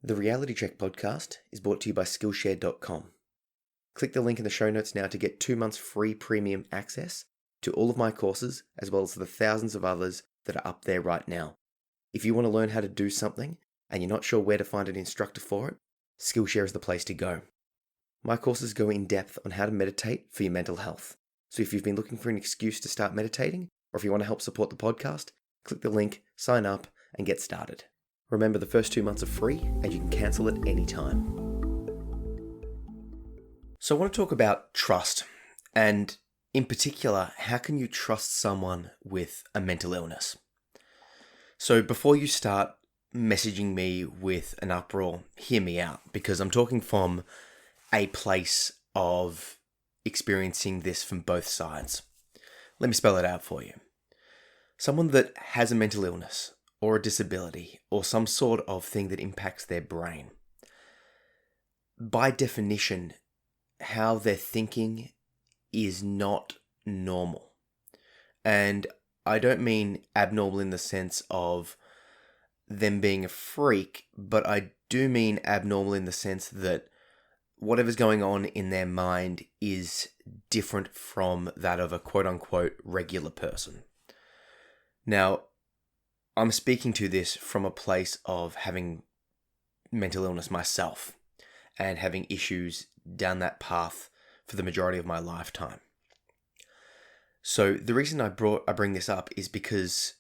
The Reality Check podcast is brought to you by Skillshare.com. Click the link in the show notes now to get 2 months free premium access to all of my courses, as well as the thousands of others that are up there right now. If you want to learn how to do something and you're not sure where to find an instructor for it, Skillshare is the place to go. My courses go in depth on how to meditate for your mental health. So if you've been looking for an excuse to start meditating, or if you want to help support the podcast, click the link, sign up, and get started. Remember, the first 2 months are free and you can cancel at any time. So I want to talk about trust, and in particular, how can you trust someone with a mental illness? So before you start messaging me with an uproar, hear me out, because I'm talking from a place of experiencing this from both sides. Let me spell it out for you. Someone that has a mental illness, or a disability, or some sort of thing that impacts their brain, by definition, how they're thinking is not normal. And I don't mean abnormal in the sense of them being a freak, but I do mean abnormal in the sense that whatever's going on in their mind is different from that of a quote-unquote regular person. Now, I'm speaking to this from a place of having mental illness myself and having issues down that path for the majority of my lifetime. So the reason I bring this up is because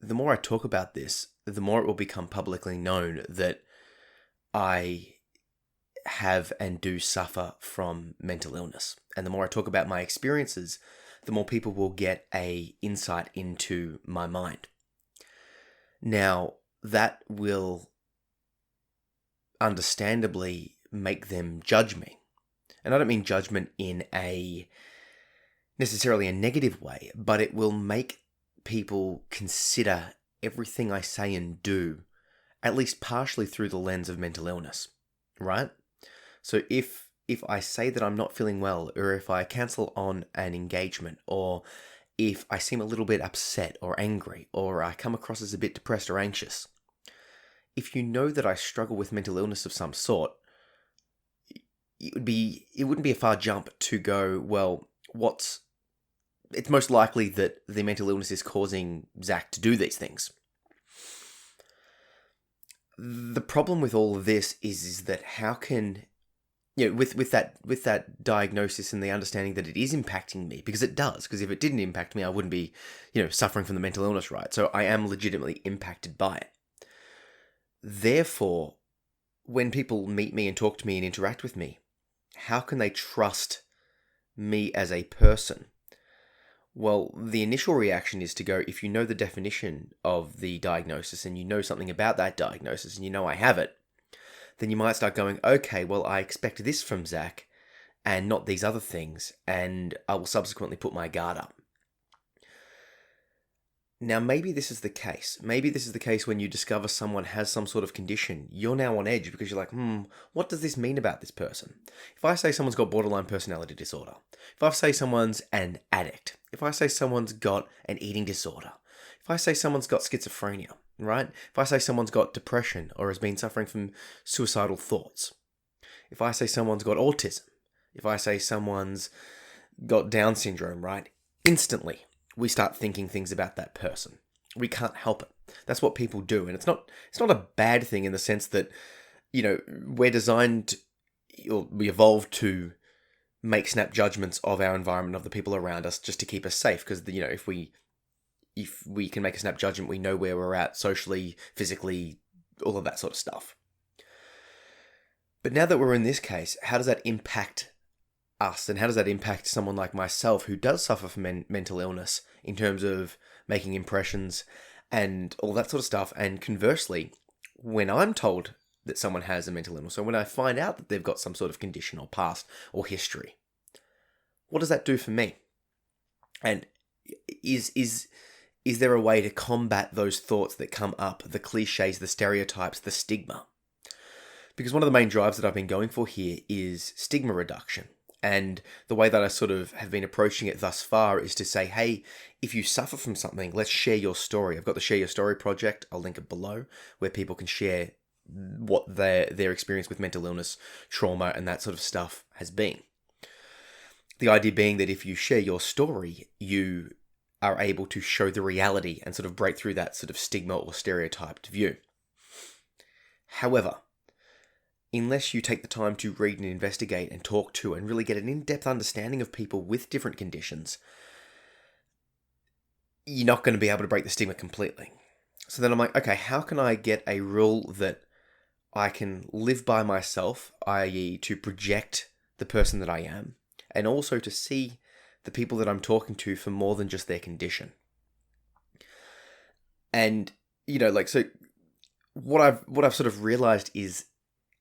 the more I talk about this, the more it will become publicly known that I have and do suffer from mental illness. And the more I talk about my experiences, the more people will get an insight into my mind. Now, that will understandably make them judge me. And I don't mean judgment in necessarily a negative way, but it will make people consider everything I say and do, at least partially through the lens of mental illness, right? So if I say that I'm not feeling well, or if I cancel on an engagement, or if I seem a little bit upset or angry, or I come across as a bit depressed or anxious, if you know that I struggle with mental illness of some sort, it wouldn't be a far jump to go, well, it's most likely that the mental illness is causing Zach to do these things. The problem with all of this is that how can, with that diagnosis and the understanding that it is impacting me, because it does, because if it didn't impact me, I wouldn't be, suffering from the mental illness, right? So I am legitimately impacted by it. Therefore, when people meet me and talk to me and interact with me, how can they trust me as a person? Well, the initial reaction is to go, if you know the definition of the diagnosis and you know something about that diagnosis and you know I have it, then you might start going, okay, well, I expect this from Zach and not these other things, and I will subsequently put my guard up. Now, maybe this is the case. Maybe this is the case when you discover someone has some sort of condition. You're now on edge because you're like, what does this mean about this person? If I say someone's got borderline personality disorder, if I say someone's an addict, if I say someone's got an eating disorder, if I say someone's got schizophrenia, right? If I say someone's got depression or has been suffering from suicidal thoughts, if I say someone's got autism, if I say someone's got Down syndrome, right? Instantly, we start thinking things about that person. We can't help it. That's what people do. And it's not a bad thing in the sense that, we're designed, or we evolved to make snap judgments of our environment, of the people around us, just to keep us safe. Because, if we can make a snap judgment, we know where we're at socially, physically, all of that sort of stuff. But now that we're in this case, how does that impact us, and how does that impact someone like myself who does suffer from mental illness in terms of making impressions and all that sort of stuff? And conversely, when I'm told that someone has a mental illness, or when I find out that they've got some sort of condition or past or history, what does that do for me? And is there a way to combat those thoughts that come up, the cliches, the stereotypes, the stigma? Because one of the main drives that I've been going for here is stigma reduction. And the way that I sort of have been approaching it thus far is to say, hey, if you suffer from something, let's share your story. I've got the Share Your Story project. I'll link it below, where people can share what their experience with mental illness, trauma, and that sort of stuff has been. The idea being that if you share your story, you are able to show the reality and sort of break through that sort of stigma or stereotyped view. However, unless you take the time to read and investigate and talk to and really get an in-depth understanding of people with different conditions, you're not going to be able to break the stigma completely. So then I'm like, okay, how can I get a rule that I can live by myself, i.e. to project the person that I am, and also to see the people that I'm talking to for more than just their condition. And, so what I've sort of realized is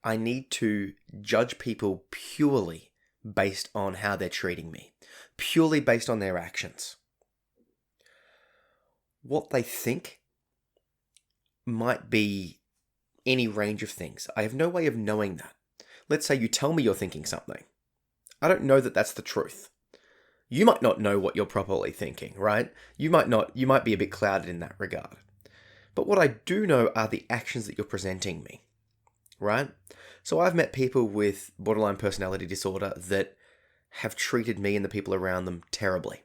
I need to judge people purely based on how they're treating me, purely based on their actions. What they think might be any range of things. I have no way of knowing that. Let's say you tell me you're thinking something. I don't know that that's the truth. You might not know what you're properly thinking, right? You might be a bit clouded in that regard. But what I do know are the actions that you're presenting me, right? So I've met people with borderline personality disorder that have treated me and the people around them terribly.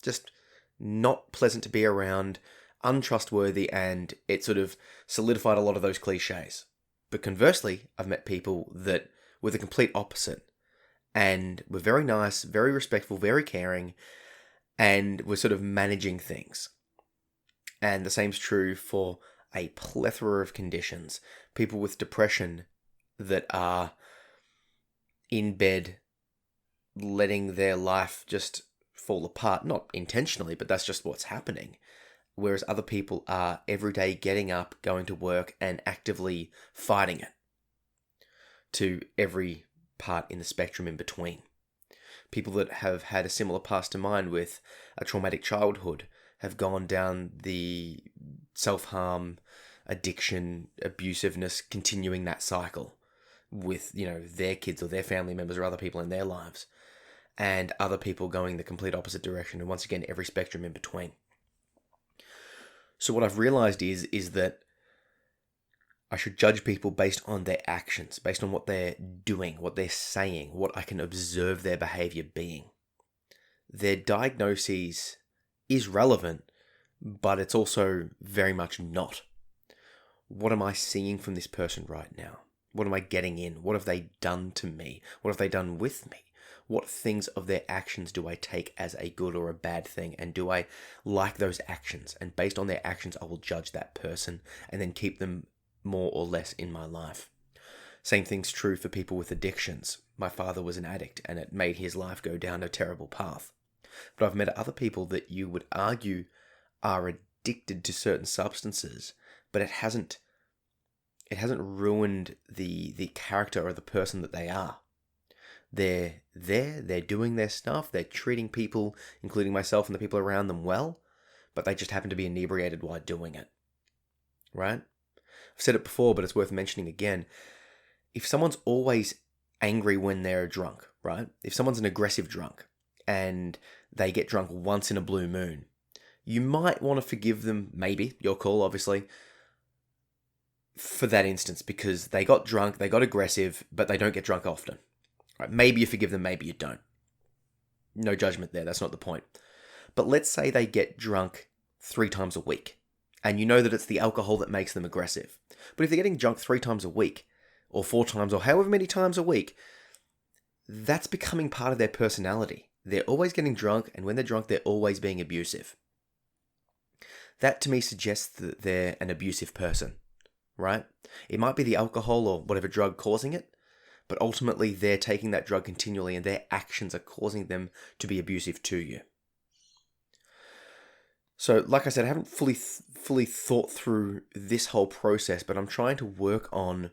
Just not pleasant to be around, untrustworthy, and it sort of solidified a lot of those cliches. But conversely, I've met people that were the complete opposite and were very nice, very respectful, very caring, and were sort of managing things. And the same's true for a plethora of conditions. People with depression that are in bed letting their life just fall apart, not intentionally, but that's just what's happening. Whereas other people are every day getting up, going to work, and actively fighting it to every part in the spectrum in between. People that have had a similar past to mine with a traumatic childhood have gone down the self-harm, addiction, abusiveness, continuing that cycle with, their kids or their family members or other people in their lives, and other people going the complete opposite direction, and once again, every spectrum in between. So what I've realized is that I should judge people based on their actions, based on what they're doing, what they're saying, what I can observe their behavior being. Their diagnoses is relevant, but it's also very much not. What am I seeing from this person right now? What am I getting in? What have they done to me? What have they done with me? What things of their actions do I take as a good or a bad thing? And do I like those actions? And based on their actions, I will judge that person and then keep them more or less in my life. Same thing's true for people with addictions. My father was an addict and it made his life go down a terrible path. But I've met other people that you would argue are addicted to certain substances, but it hasn't ruined the character or the person that they are. They're there, they're doing their stuff, they're treating people, including myself and the people around them, well, but they just happen to be inebriated while doing it. Right? I've said it before, but it's worth mentioning again. If someone's always angry when they're drunk, right? If someone's an aggressive drunk and they get drunk once in a blue moon, you might want to forgive them, maybe, your call, obviously, for that instance, because they got drunk, they got aggressive, but they don't get drunk often. Right? Maybe you forgive them, maybe you don't. No judgment there, that's not the point. But let's say they get drunk 3 times a week, and you know that it's the alcohol that makes them aggressive. But if they're getting drunk 3 times a week, or 4 times, or however many times a week, that's becoming part of their personality. They're always getting drunk, and when they're drunk, they're always being abusive. That to me suggests that they're an abusive person, right? It might be the alcohol or whatever drug causing it, but ultimately they're taking that drug continually and their actions are causing them to be abusive to you. So, like I said, I haven't fully thought through this whole process, but I'm trying to work on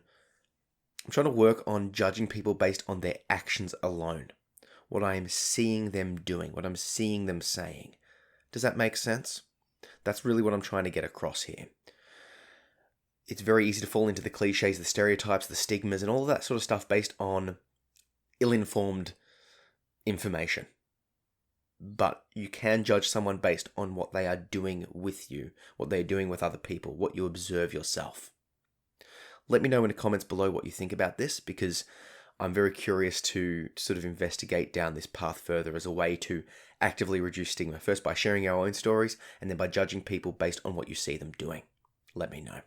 judging people based on their actions alone. What I am seeing them doing, what I'm seeing them saying. Does that make sense? That's really what I'm trying to get across here. It's very easy to fall into the cliches, the stereotypes, the stigmas, and all of that sort of stuff based on ill-informed information. But you can judge someone based on what they are doing with you, what they're doing with other people, what you observe yourself. Let me know in the comments below what you think about this, because I'm very curious to sort of investigate down this path further as a way to actively reduce stigma, first by sharing our own stories and then by judging people based on what you see them doing. Let me know.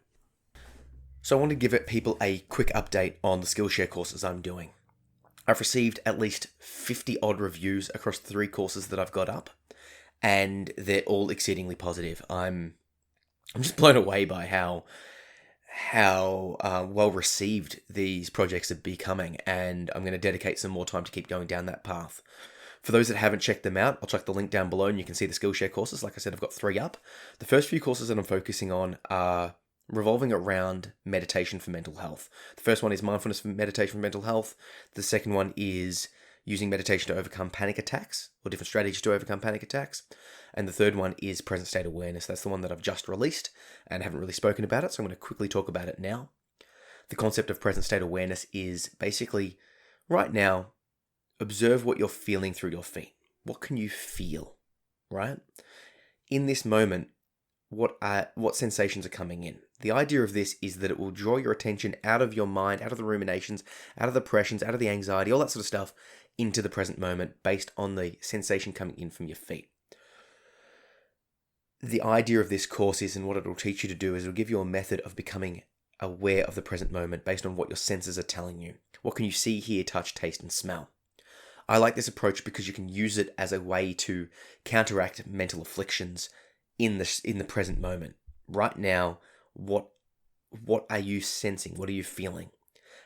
So I want to give people a quick update on the Skillshare courses I'm doing. I've received at least 50 odd reviews across the 3 courses that I've got up, and they're all exceedingly positive. I'm just blown away by how well received these projects are becoming, and I'm going to dedicate some more time to keep going down that path. For those that haven't checked them out, I'll chuck the link down below and you can see the Skillshare courses. Like I said, I've got 3 up. The first few courses that I'm focusing on are revolving around meditation for mental health. The first one is mindfulness for meditation for mental health. The second one is using meditation to overcome panic attacks, or different strategies to overcome panic attacks. And the third one is present state awareness. That's the one that I've just released and haven't really spoken about it, so I'm going to quickly talk about it now. The concept of present state awareness is basically, right now, observe what you're feeling through your feet. What can you feel, right? In this moment, what sensations are coming in? The idea of this is that it will draw your attention out of your mind, out of the ruminations, out of the depressions, out of the anxiety, all that sort of stuff, into the present moment based on the sensation coming in from your feet. The idea of this course is, and what it will teach you to do, is it will give you a method of becoming aware of the present moment based on what your senses are telling you. What can you see, hear, touch, taste, and smell? I like this approach because you can use it as a way to counteract mental afflictions in the present moment. Right now, what are you sensing? What are you feeling?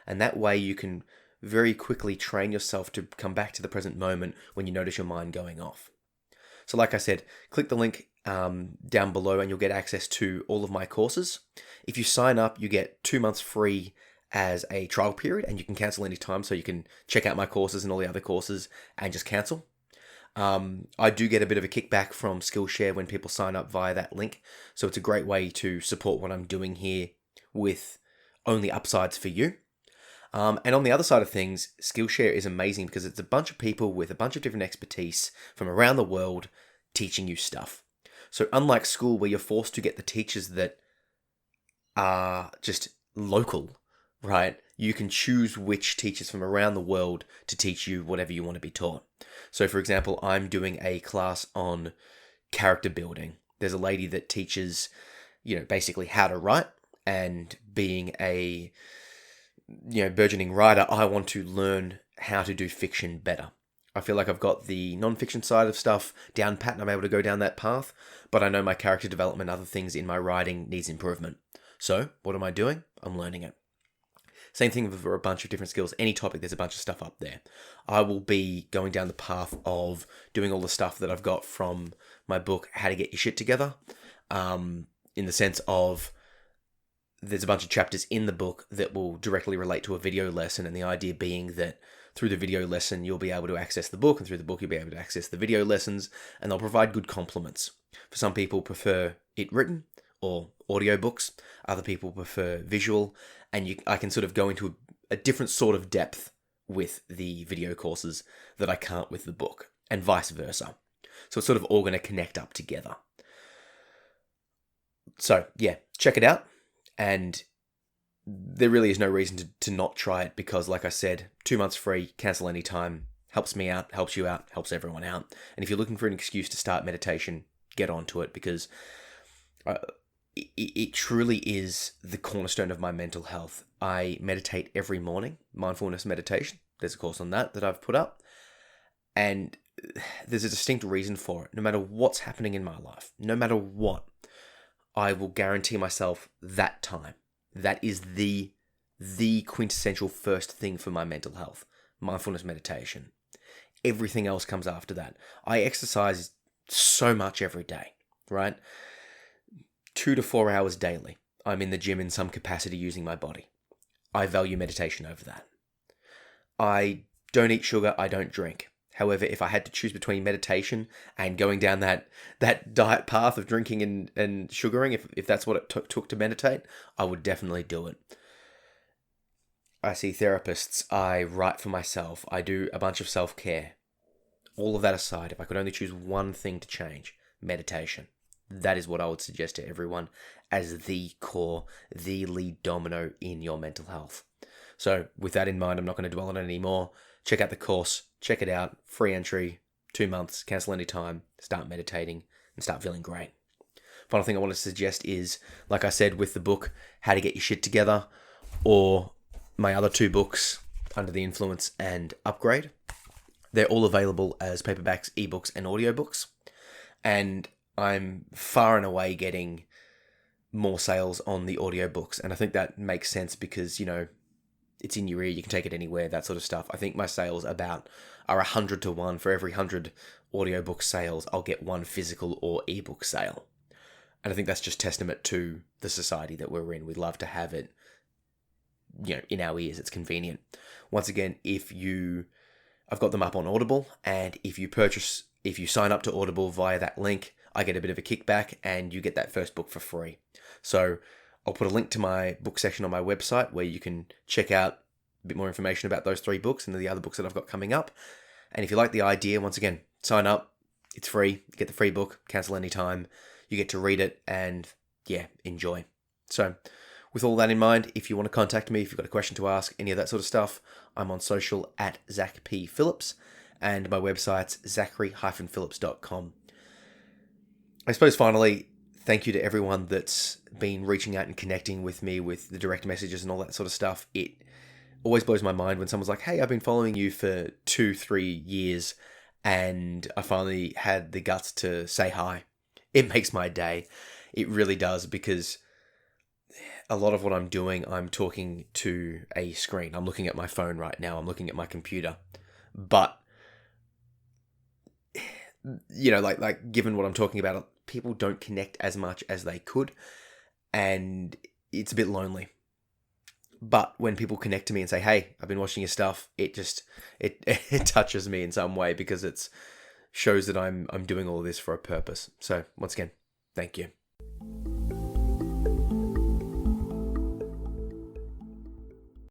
And that way you can very quickly train yourself to come back to the present moment when you notice your mind going off. So like I said, click the link down below and you'll get access to all of my courses. If you sign up, you get 2 months free as a trial period, and you can cancel anytime, so you can check out my courses and all the other courses and just cancel. I do get a bit of a kickback from Skillshare when people sign up via that link, so it's a great way to support what I'm doing here with only upsides for you. And on the other side of things, Skillshare is amazing because it's a bunch of people with a bunch of different expertise from around the world teaching you stuff. So unlike school, where you're forced to get the teachers that are just local, right? You can choose which teachers from around the world to teach you whatever you want to be taught. So for example, I'm doing a class on character building. There's a lady that teaches, basically how to write, and being a, burgeoning writer, I want to learn how to do fiction better. I feel like I've got the non-fiction side of stuff down pat and I'm able to go down that path, but I know my character development, other things in my writing needs improvement. So what am I doing? I'm learning it. Same thing for a bunch of different skills. Any topic, there's a bunch of stuff up there. I will be going down the path of doing all the stuff that I've got from my book, How to Get Your Shit Together, in the sense of there's a bunch of chapters in the book that will directly relate to a video lesson, and the idea being that through the video lesson, you'll be able to access the book, and through the book, you'll be able to access the video lessons, and they'll provide good complements. For some people prefer it written or audiobooks. Other people prefer visual, and I can sort of go into a different sort of depth with the video courses that I can't with the book, and vice versa. So it's sort of all going to connect up together. So yeah, check it out. And there really is no reason to not try it, because like I said, 2 months free, cancel anytime, helps me out, helps you out, helps everyone out. And if you're looking for an excuse to start meditation, get onto it, because it truly is the cornerstone of my mental health. I meditate every morning, mindfulness meditation. There's a course on that I've put up. And there's a distinct reason for it. No matter what's happening in my life, no matter what, I will guarantee myself that time. That is the quintessential first thing for my mental health, mindfulness meditation. Everything else comes after that. I exercise so much every day, right? 2 to 4 hours daily. I'm in the gym in some capacity using my body. I value meditation over that. I don't eat sugar, I don't drink. However, if I had to choose between meditation and going down that diet path of drinking and sugaring, if that's what it took to meditate, I would definitely do it. I see therapists, I write for myself, I do a bunch of self-care. All of that aside, if I could only choose one thing to change, meditation. That is what I would suggest to everyone as the core, the lead domino in your mental health. So with that in mind, I'm not going to dwell on it anymore. Check out the course, check it out, free entry, 2 months, cancel anytime, start meditating and start feeling great. Final thing I want to suggest is, like I said, with the book, How to Get Your Shit Together, or my other 2 books, Under the Influence and Upgrade. They're all available as paperbacks, ebooks, and audiobooks. And I'm far and away getting more sales on the audiobooks. And I think that makes sense because, it's in your ear, you can take it anywhere, that sort of stuff. I think my sales are 100 to 1. For every 100 audiobook sales, I'll get 1 physical or ebook sale. And I think that's just testament to the society that we're in. We'd love to have it, in our ears. It's convenient. Once again, I've got them up on Audible, and if you sign up to Audible via that link, I get a bit of a kickback and you get that first book for free. So I'll put a link to my book section on my website where you can check out a bit more information about those 3 books and the other books that I've got coming up. And if you like the idea, once again, sign up. It's free. You get the free book, cancel anytime. You get to read it and, enjoy. So with all that in mind, if you want to contact me, if you've got a question to ask, any of that sort of stuff, I'm on social at Zach P. Phillips, and my website's zachary-phillips.com. I suppose finally, thank you to everyone that's been reaching out and connecting with me with the direct messages and all that sort of stuff. It always blows my mind when someone's like, hey, I've been following you for 2-3 years and I finally had the guts to say hi. It makes my day. It really does, because a lot of what I'm doing, I'm talking to a screen. I'm looking at my phone right now. I'm looking at my computer. But, like given what I'm talking about, people don't connect as much as they could. And it's a bit lonely. But when people connect to me and say, hey, I've been watching your stuff, it touches me in some way, because it shows that I'm doing all of this for a purpose. So once again, thank you.